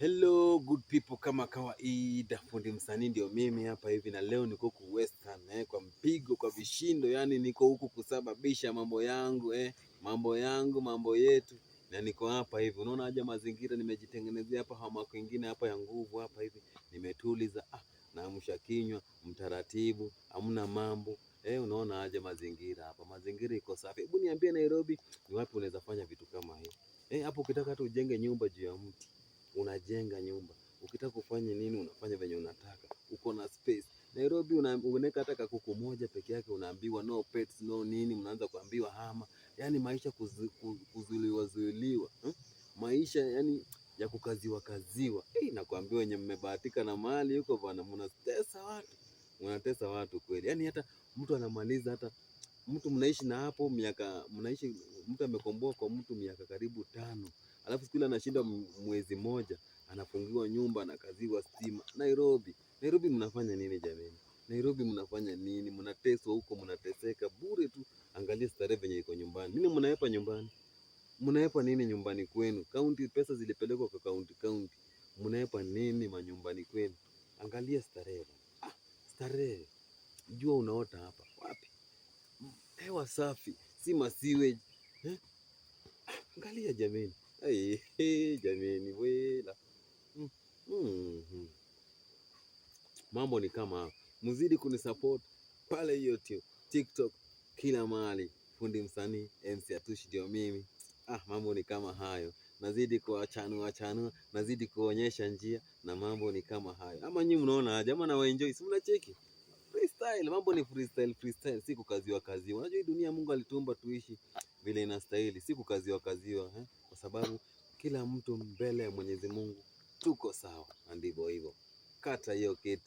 Hello good people, kama kawaida fundi msanii ndio mimi hapa hivi, na leo niko ku Western kwa mpigo, kwa vishindo, yani niko huku kusababisha mambo yetu, na niko hapa hivi. Unaona aje mazingira nimejitengenezea hapa, hama kwingine hapa ya nguvu hapa hivi, nimetuliza naamsha kinywa mtaratibu, hamna mambo. Unaona aje mazingira hapa, mazingira iko safi. Hebu niambie Nairobi, ni wapi unaweza fanya vitu kama hivi? Hapo ukitaka hata ujenge nyumba juu ya mti unajenga nyumba, ukitaka kufanya nini unafanya venye unataka, uko na space. Nairobi unaweka hata kuku moja peke yake, unaambiwa no pets no nini, mnaanza kuambiwa hama. Yani maisha kuzuiliwa maisha yani ya kukaziwa. Na kuambiwa wenye mmebahatika na mali huko bwana, mnatesa watu kweli. Yani hata mtu anamaliza, hata mtu mnaishi na hapo miaka, mtu amekomboa kwa mtu miaka karibu 5, alafu siku ile anashinda mwezi moja anafungiwa nyumba na kaziwa stima. Nairobi mnafanya nini jamani? Nairobi mnafanya nini? Mnateswa huko, mnateseka bure tu. Angalia starehe venye iko nyumbani. Nini mnaepa nyumbani? Mnaepa nini nyumbani kwenu? County pesa zilipelekwa kwa county. Mnaepa nini manyumbani kwenu? Angalia starehe. Starehe. Jua unaota hapa. Wapi? Hewa safi, si masiwe. Angalia jameni. Jameni wela. Mambo ni kama mzidi kunisupport pale YouTube, TikTok, kila mahali. Fundi msanii MC Atushi ndio mimi. Mambo ni kama hayo. Nazidi kuwachanua, nazidi kuonyesha njia, na mambo ni kama hayo. Ama nyinyi mnaona aje? Ama na waenjoy, si mnacheki? Freestyle, mambo ni freestyle, si kukaziwa. Unajua hii dunia Mungu alitumba tuishi vile inastahili, si kukaziwa. Kwa sababu kila mtu mbele ya Mwenyezi Mungu tuko sawa, ndivyo hivyo. Kata hiyo kitu.